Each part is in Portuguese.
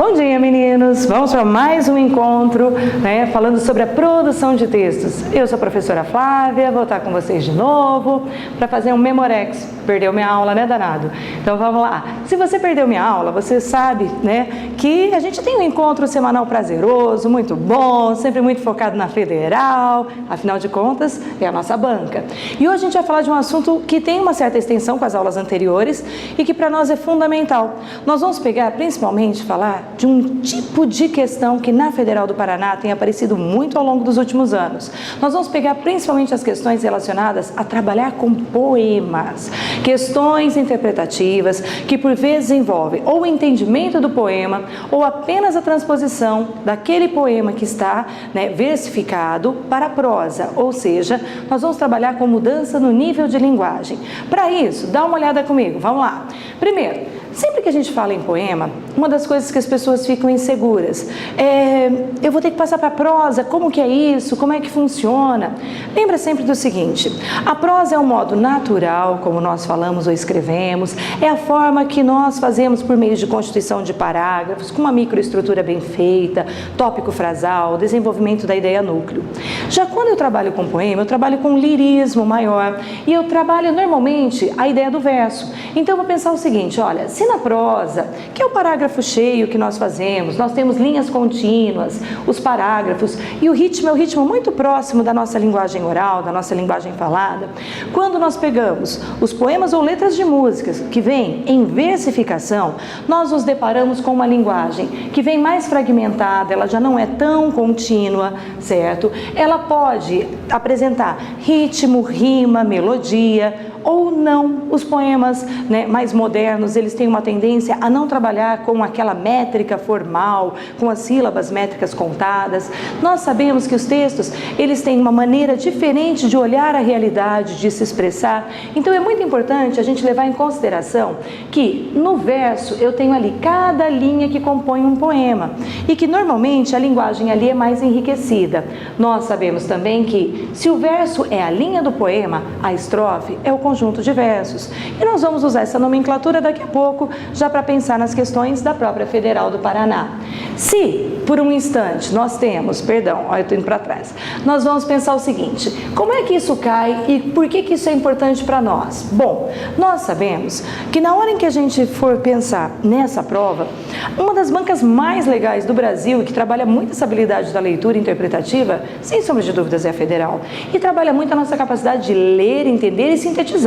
Bom dia, meninos! Vamos para mais um encontro, falando sobre a produção de textos. Eu sou a professora Flávia, vou estar com vocês de novo para fazer um Memorex. Perdeu minha aula, né, danado? Então vamos lá. Se você perdeu minha aula, você sabe, que a gente tem um encontro semanal prazeroso, muito bom, sempre muito focado na federal, afinal de contas, é a nossa banca. E hoje a gente vai falar de um assunto que tem uma certa extensão com as aulas anteriores e que para nós é fundamental. Nós vamos pegar, principalmente, falar de um tipo de questão que na Federal do Paraná tem aparecido muito ao longo dos últimos anos. Nós vamos pegar principalmente as questões relacionadas a trabalhar com poemas, questões interpretativas que por vezes envolvem ou o entendimento do poema ou apenas a transposição daquele poema que está versificado para a prosa, ou seja, nós vamos trabalhar com mudança no nível de linguagem. Para isso, dá uma olhada comigo, vamos lá. Primeiro, sempre que a gente fala em poema, uma das coisas que as pessoas ficam inseguras eu vou ter que passar para a prosa, como que é isso, como é que funciona? Lembra sempre do seguinte, a prosa é um modo natural, como nós falamos ou escrevemos, é a forma que nós fazemos por meio de constituição de parágrafos, com uma microestrutura bem feita, tópico frasal, desenvolvimento da ideia núcleo. Já quando eu trabalho com poema, eu trabalho com lirismo maior e eu trabalho normalmente a ideia do verso. Então eu vou pensar o seguinte, olha, se na prosa, que é o parágrafo cheio que nós fazemos, nós temos linhas contínuas, os parágrafos, e o ritmo é um ritmo muito próximo da nossa linguagem oral, da nossa linguagem falada. Quando nós pegamos os poemas ou letras de músicas que vêm em versificação, nós nos deparamos com uma linguagem que vem mais fragmentada, ela já não é tão contínua, certo? Ela pode apresentar ritmo, rima, melodia, ou não. Os poemas mais modernos, eles têm uma tendência a não trabalhar com aquela métrica formal, com as sílabas métricas contadas. Nós sabemos que os textos, eles têm uma maneira diferente de olhar a realidade, de se expressar. Então é muito importante a gente levar em consideração que no verso eu tenho ali cada linha que compõe um poema e que normalmente a linguagem ali é mais enriquecida. Nós sabemos também que se o verso é a linha do poema, a estrofe é o conjunto de versos. E nós vamos usar essa nomenclatura daqui a pouco, já para pensar nas questões da própria Federal do Paraná. Se, por um instante, nós temos, olha, eu estou indo para trás, nós vamos pensar o seguinte, como é que isso cai e por que isso é importante para nós? Bom, nós sabemos que na hora em que a gente for pensar nessa prova, uma das bancas mais legais do Brasil, que trabalha muito essa habilidade da leitura interpretativa, sem sombra de dúvidas, é a Federal, e trabalha muito a nossa capacidade de ler, entender e sintetizar.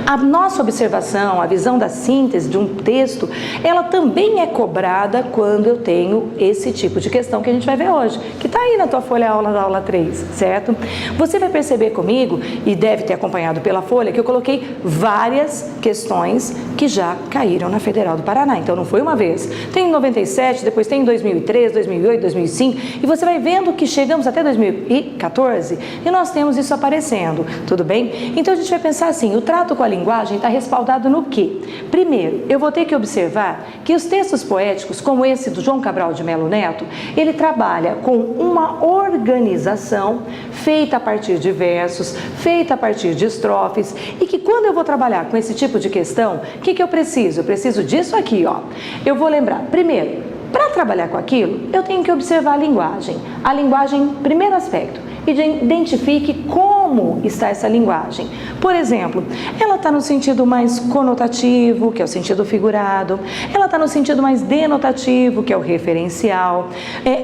A nossa observação, a visão da síntese de um texto, ela também é cobrada quando eu tenho esse tipo de questão que a gente vai ver hoje, que está aí na tua folha aula da aula 3, certo? Você vai perceber comigo, e deve ter acompanhado pela folha, que eu coloquei várias questões que já caíram na Federal do Paraná. Então não foi uma vez. Tem em 97, depois tem em 2003, 2008, 2005, e você vai vendo que chegamos até 2014 e nós temos isso aparecendo, tudo bem? Então a gente vai pensar assim, o trato com a linguagem está respaldado no quê? Primeiro, eu vou ter que observar que os textos poéticos, como esse do João Cabral de Melo Neto, ele trabalha com uma organização feita a partir de versos, feita a partir de estrofes, e que quando eu vou trabalhar com esse tipo de questão, o que eu preciso? Eu preciso disso aqui, ó. Eu vou lembrar, primeiro, para trabalhar com aquilo, eu tenho que observar a linguagem. A linguagem, primeiro aspecto, identifique como está essa linguagem. Por exemplo, ela está no sentido mais conotativo, que é o sentido figurado, ela está no sentido mais denotativo, que é o referencial,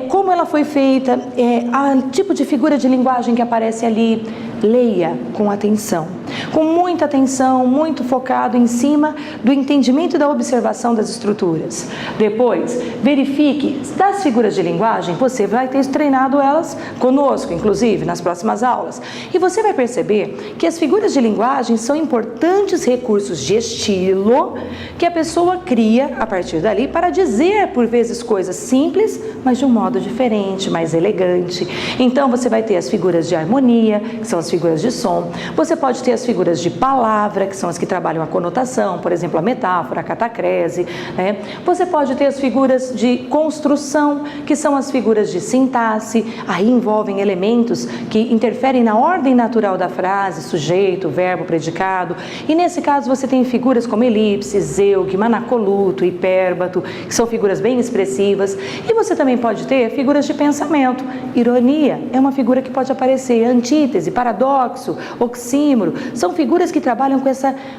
como ela foi feita, o tipo de figura de linguagem que aparece ali. Leia com atenção, com muita atenção, muito focado em cima do entendimento e da observação das estruturas. Depois, verifique das figuras de linguagem, você vai ter treinado elas conosco, inclusive, nas próximas aulas. E você vai perceber que as figuras de linguagem são importantes recursos de estilo que a pessoa cria a partir dali para dizer, por vezes, coisas simples, mas de um modo diferente, mais elegante. Então, você vai ter as figuras de harmonia, que são as figuras de som. Você pode ter as figuras de palavra, que são as que trabalham a conotação, por exemplo, a metáfora, a catacrese, né? Você pode ter as figuras de construção, que são as figuras de sintaxe, aí envolvem elementos que interferem na ordem natural da frase, sujeito, verbo, predicado, e nesse caso você tem figuras como elipse, zeug, manacoluto, hipérbato, que são figuras bem expressivas, e você também pode ter figuras de pensamento. Ironia é uma figura que pode aparecer, antítese, paradoxo, oxímoro, são figuras que trabalham com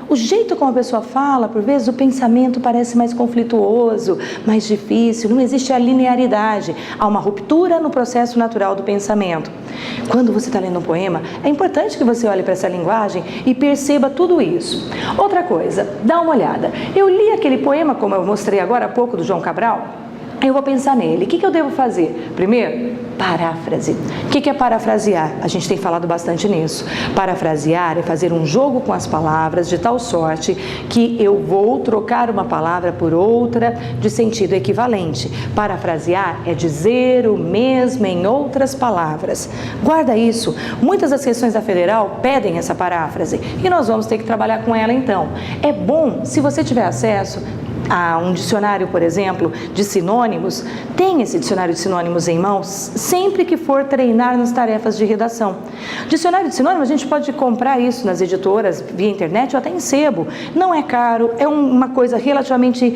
o jeito como a pessoa fala, por vezes o pensamento parece mais conflituoso, mais difícil, não existe a linearidade, há uma ruptura no processo natural do pensamento. Quando você está lendo um poema, é importante que você olhe para essa linguagem e perceba tudo isso. Outra coisa, dá uma olhada. Eu li aquele poema, como eu mostrei agora há pouco, do João Cabral, eu vou pensar nele. O que eu devo fazer? Primeiro, paráfrase. O que é parafrasear? A gente tem falado bastante nisso. Parafrasear é fazer um jogo com as palavras de tal sorte que eu vou trocar uma palavra por outra de sentido equivalente. Parafrasear é dizer o mesmo em outras palavras. Guarda isso. Muitas das questões da Federal pedem essa paráfrase e nós vamos ter que trabalhar com ela então. É bom, se você tiver acesso a um dicionário, por exemplo, de sinônimos, tem esse dicionário de sinônimos em mãos sempre que for treinar nas tarefas de redação. Dicionário de sinônimos, a gente pode comprar isso nas editoras, via internet ou até em sebo. Não é caro, é uma coisa relativamente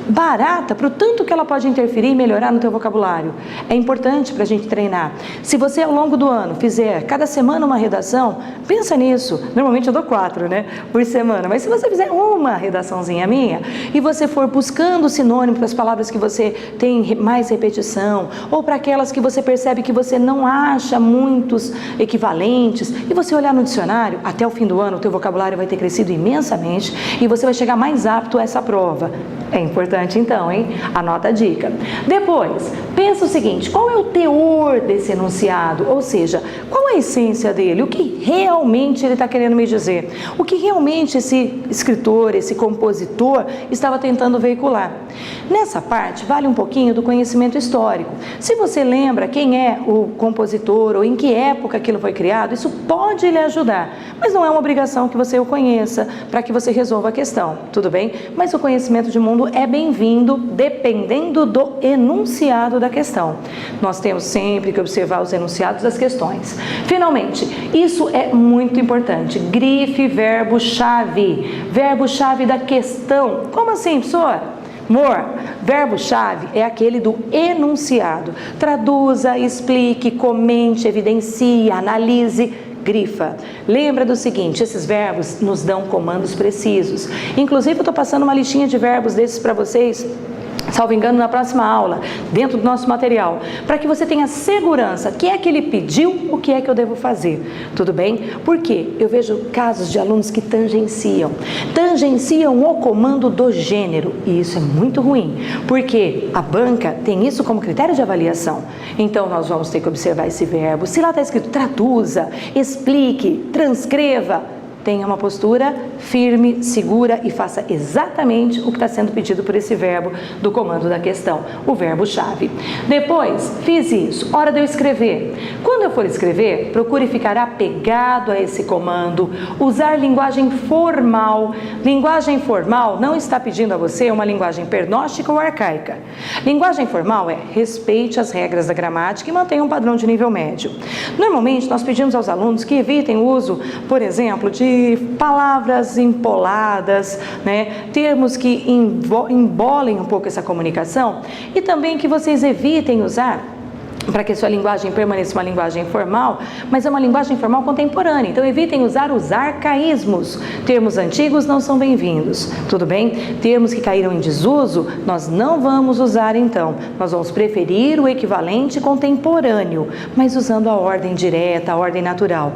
barata para o tanto que ela pode interferir e melhorar no teu vocabulário. É importante para a gente treinar. Se você ao longo do ano fizer cada semana uma redação, pensa nisso. Normalmente eu dou 4, né, por semana, mas se você fizer uma redaçãozinha minha e você for buscando sinônimo para as palavras que você tem mais repetição ou para aquelas que você percebe que você não acha muitos equivalentes e você olhar no dicionário, até o fim do ano o teu vocabulário vai ter crescido imensamente e você vai chegar mais apto a essa prova. É importante então, hein? Anota a dica. Depois, pensa o seguinte, qual é o teor desse enunciado? Ou seja, qual é a essência dele? O que realmente ele está querendo me dizer? O que realmente esse escritor, esse compositor estava tentando veicular? Nessa parte, vale um pouquinho do conhecimento histórico. Se você lembra quem é o compositor ou em que época aquilo foi criado, isso pode lhe ajudar. Mas não é uma obrigação que você o conheça para que você resolva a questão, tudo bem? Mas o conhecimento de mundo é bem-vindo dependendo do enunciado da questão. Nós temos sempre que observar os enunciados das questões. Finalmente, isso é muito importante. Grife verbo-chave. Verbo-chave da questão. Como assim, professora? Amor, verbo-chave é aquele do enunciado. Traduza, explique, comente, evidencie, analise, grifa. Lembra do seguinte, esses verbos nos dão comandos precisos. Inclusive, eu estou passando uma listinha de verbos desses para vocês, salvo engano, na próxima aula, dentro do nosso material, para que você tenha segurança, o que é que ele pediu, o que é que eu devo fazer, tudo bem? Porque eu vejo casos de alunos que tangenciam o comando do gênero, e isso é muito ruim, porque a banca tem isso como critério de avaliação. Então, nós vamos ter que observar esse verbo, se lá está escrito traduza, explique, transcreva, tenha uma postura firme, segura e faça exatamente o que está sendo pedido por esse verbo do comando da questão, o verbo-chave. Depois, fiz isso, hora de eu escrever. Quando eu for escrever, procure ficar apegado a esse comando, usar linguagem formal. Linguagem formal não está pedindo a você uma linguagem pernóstica ou arcaica. Linguagem formal é respeite as regras da gramática e mantenha um padrão de nível médio. Normalmente, nós pedimos aos alunos que evitem o uso, por exemplo, de palavras empoladas, né? Termos que embolem um pouco essa comunicação e também que vocês evitem usar, para que a sua linguagem permaneça uma linguagem formal, mas é uma linguagem formal contemporânea. Então, evitem usar os arcaísmos. Termos antigos não são bem-vindos, tudo bem? Termos que caíram em desuso, nós não vamos usar então. Nós vamos preferir o equivalente contemporâneo, mas usando a ordem direta, a ordem natural.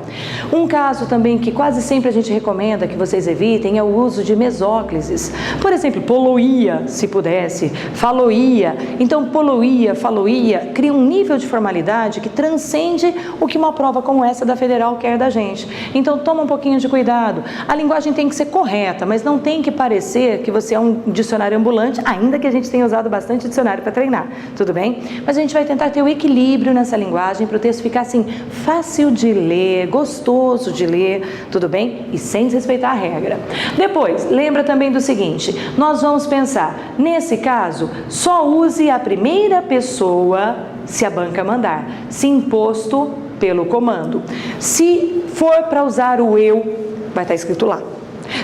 Um caso também que quase sempre a gente recomenda que vocês evitem é o uso de mesóclises. Por exemplo, poloía, se pudesse, faloía. Então, poloía, faloía, cria um nível nível de formalidade que transcende o que uma prova como essa da Federal quer da gente. Então toma um pouquinho de cuidado. A linguagem tem que ser correta, mas não tem que parecer que você é um dicionário ambulante, ainda que a gente tenha usado bastante dicionário para treinar, tudo bem? Mas a gente vai tentar ter o equilíbrio nessa linguagem para o texto ficar assim, fácil de ler, gostoso de ler, tudo bem? E sem desrespeitar a regra. Depois, lembra também do seguinte, nós vamos pensar, nesse caso, só use a primeira pessoa se a banca mandar, se imposto pelo comando. Se for para usar o eu, vai estar escrito lá.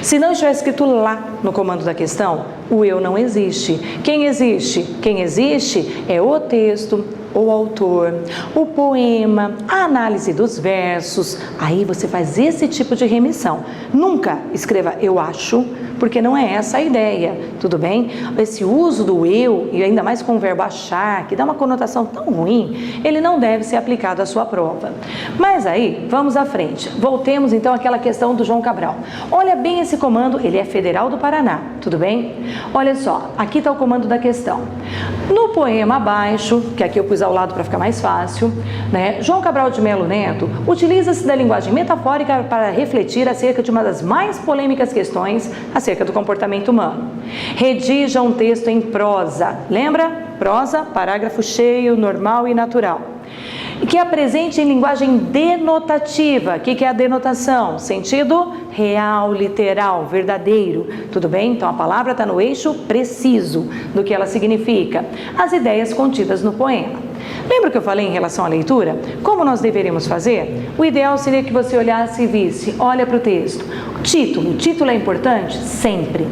Se não estiver escrito lá no comando da questão, o eu não existe. Quem existe? Quem existe é o texto, o autor, o poema, a análise dos versos. Aí você faz esse tipo de remissão. Nunca escreva eu acho, porque não é essa a ideia, tudo bem? Esse uso do eu, e ainda mais com o verbo achar, que dá uma conotação tão ruim, ele não deve ser aplicado à sua prova. Mas aí, vamos à frente. Voltemos então àquela questão do João Cabral. Olha bem esse comando, ele é Federal do Paraná, tudo bem? Olha só, aqui está o comando da questão. No poema abaixo, que aqui eu pus ao lado para ficar mais fácil, né? João Cabral de Melo Neto utiliza-se da linguagem metafórica para refletir acerca de uma das mais polêmicas questões acerca do comportamento humano. Redija um texto em prosa, lembra? Prosa, parágrafo cheio, normal e natural. Que apresente em linguagem denotativa. O que é a denotação? Sentido real, literal, verdadeiro. Tudo bem? Então a palavra está no eixo preciso do que ela significa. As ideias contidas no poema. Lembra que eu falei em relação à leitura? Como nós deveríamos fazer? O ideal seria que você olhasse e visse, olha para o texto. O título é importante? Sempre.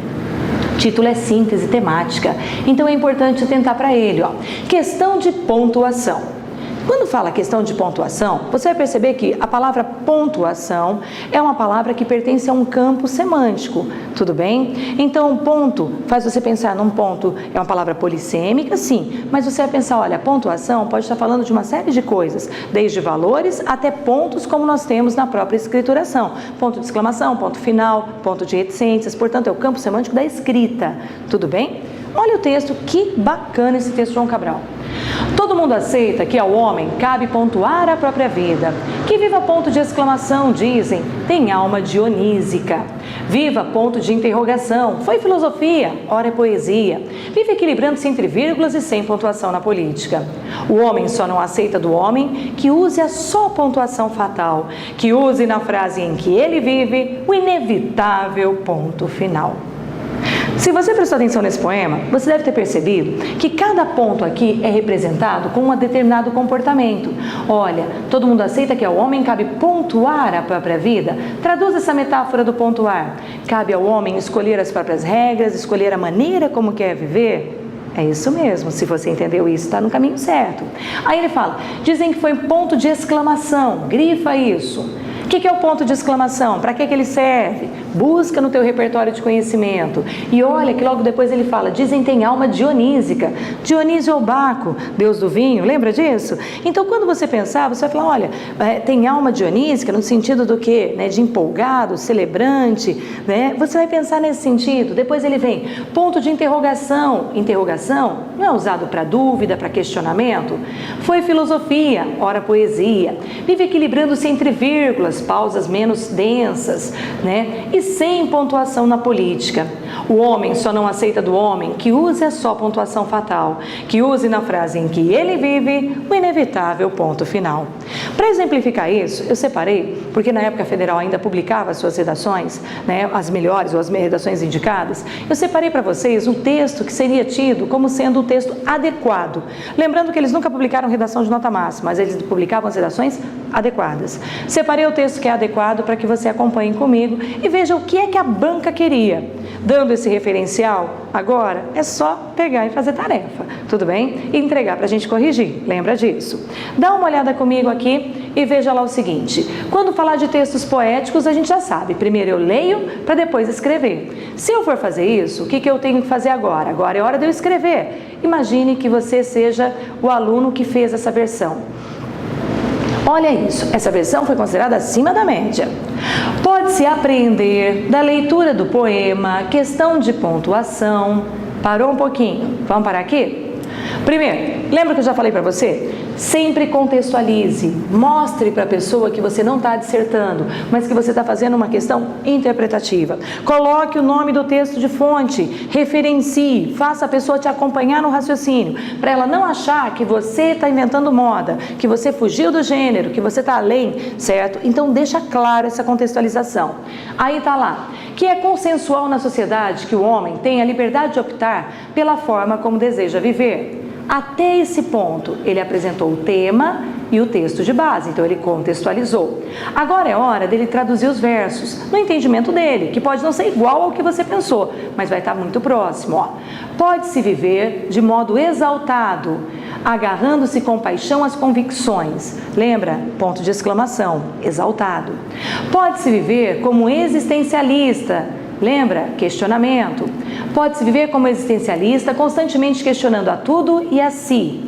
Título é síntese temática, então é importante atentar para ele. Questão de pontuação. Quando fala questão de pontuação, você vai perceber que a palavra pontuação é uma palavra que pertence a um campo semântico, tudo bem? Então, ponto faz você pensar num ponto, é uma palavra polissêmica, sim, mas você vai pensar, olha, pontuação pode estar falando de uma série de coisas, desde valores até pontos como nós temos na própria escrituração. Ponto de exclamação, ponto final, ponto de reticências, portanto, é o campo semântico da escrita, tudo bem? Olha o texto, que bacana esse texto, João Cabral. Todo mundo aceita que ao homem cabe pontuar a própria vida. Que viva ponto de exclamação, dizem, tem alma dionísica. Viva ponto de interrogação, foi filosofia, ora é poesia. Vive equilibrando-se entre vírgulas e sem pontuação na política. O homem só não aceita do homem que use a só pontuação fatal, que use na frase em que ele vive o inevitável ponto final. Se você prestou atenção nesse poema, você deve ter percebido que cada ponto aqui é representado com um determinado comportamento. Olha, todo mundo aceita que ao homem cabe pontuar a própria vida? Traduz essa metáfora do pontuar. Cabe ao homem escolher as próprias regras, escolher a maneira como quer viver? É isso mesmo, se você entendeu isso, está no caminho certo. Aí ele fala, dizem que foi ponto de exclamação, grifa isso. O que é o ponto de exclamação? Para que ele serve? Busca no teu repertório de conhecimento. E olha que logo depois ele fala, dizem tem alma dionísica. Dionísio é o Baco, deus do vinho, lembra disso? Então quando você pensar, você vai falar, olha, tem alma dionísica no sentido do quê? Né? De empolgado, celebrante, né? Você vai pensar nesse sentido. Depois ele vem, ponto de interrogação. Interrogação não é usado para dúvida, para questionamento? Foi filosofia, ora poesia. Vive equilibrando-se entre vírgulas, pausas menos densas, né? E sem pontuação na política. O homem só não aceita do homem que use a só pontuação fatal, que use na frase em que ele vive o inevitável ponto final. Para exemplificar isso, eu separei, porque na época a Federal ainda publicava as suas redações, né, as melhores ou as redações indicadas, eu separei para vocês um texto que seria tido como sendo um texto adequado. Lembrando que eles nunca publicaram redação de nota máxima, mas eles publicavam as redações adequadas. Separei o texto que é adequado para que você acompanhe comigo e veja o que é que a banca queria. Dando esse referencial, agora é só pegar e fazer tarefa, tudo bem? E entregar para a gente corrigir, lembra disso? Dá uma olhada comigo aqui e veja lá o seguinte, quando falar de textos poéticos, a gente já sabe, primeiro eu leio para depois escrever. Se eu for fazer isso, o que eu tenho que fazer agora? Agora é hora de eu escrever. Imagine que você seja o aluno que fez essa versão. Olha isso, essa versão foi considerada acima da média. Pode-se apreender da leitura do poema, questão de pontuação. Parou um pouquinho, vamos parar aqui? Primeiro, lembra que eu já falei para você? Sempre contextualize, mostre para a pessoa que você não está dissertando, mas que você está fazendo uma questão interpretativa. Coloque o nome do texto de fonte, referencie, faça a pessoa te acompanhar no raciocínio, para ela não achar que você está inventando moda, que você fugiu do gênero, que você está além, certo? Então deixa claro essa contextualização. Aí está lá, que é consensual na sociedade que o homem tem a liberdade de optar pela forma como deseja viver. Até esse ponto, ele apresentou o tema e o texto de base, então ele contextualizou. Agora é hora dele traduzir os versos, no entendimento dele, que pode não ser igual ao que você pensou, mas vai estar muito próximo. Ó. Pode-se viver de modo exaltado, agarrando-se com paixão às convicções. Lembra? Ponto de exclamação, exaltado. Pode-se viver como existencialista. Lembra? Questionamento. Pode-se viver como existencialista, constantemente questionando a tudo e a si.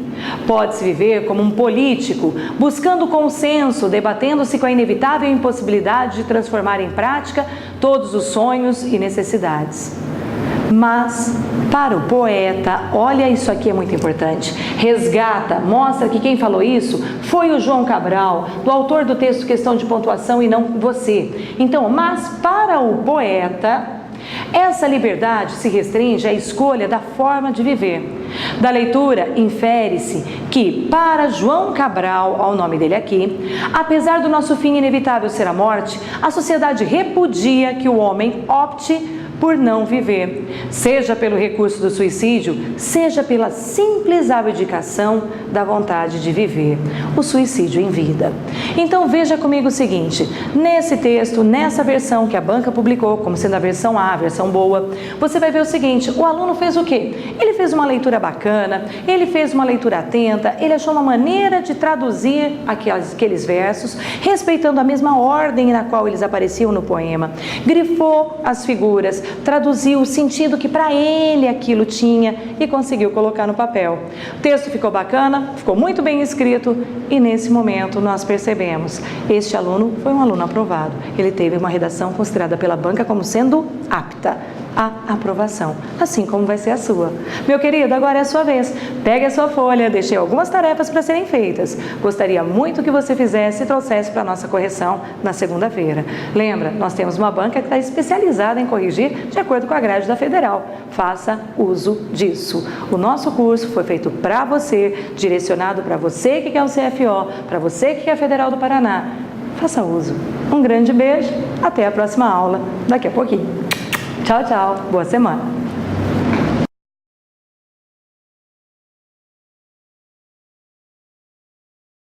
Pode-se viver como um político, buscando consenso, debatendo-se com a inevitável impossibilidade de transformar em prática todos os sonhos e necessidades. Mas, para o poeta, olha, isso aqui é muito importante, resgata, mostra que quem falou isso foi o João Cabral, do autor do texto Questão de Pontuação e não você. Então, mas para o poeta, essa liberdade se restringe à escolha da forma de viver. Da leitura, infere-se que, para João Cabral, ao nome dele aqui, apesar do nosso fim inevitável ser a morte, a sociedade repudia que o homem opte por não viver, seja pelo recurso do suicídio, seja pela simples abdicação da vontade de viver, o suicídio em vida. Então veja comigo o seguinte, nesse texto, nessa versão que a banca publicou, como sendo a versão A, a versão boa, você vai ver o seguinte, o aluno fez o quê? Ele fez uma leitura bacana, ele fez uma leitura atenta, ele achou uma maneira de traduzir aqueles versos, respeitando a mesma ordem na qual eles apareciam no poema, grifou as figuras, traduziu o sentido que para ele aquilo tinha e conseguiu colocar no papel. O texto ficou bacana, ficou muito bem escrito e nesse momento nós percebemos, este aluno foi um aluno aprovado. Ele teve uma redação considerada pela banca como sendo apta à aprovação, assim como vai ser a sua. Meu querido, agora é a sua vez. Pegue a sua folha, deixei algumas tarefas para serem feitas. Gostaria muito que você fizesse e trouxesse para a nossa correção na segunda-feira. Lembra, nós temos uma banca que está especializada em corrigir de acordo com a grade da Federal. Faça uso disso. O nosso curso foi feito para você, direcionado para você que quer o CFO, para você que quer a Federal do Paraná. Faça uso. Um grande beijo, até a próxima aula, daqui a pouquinho. Tchau, tchau. Boa semana.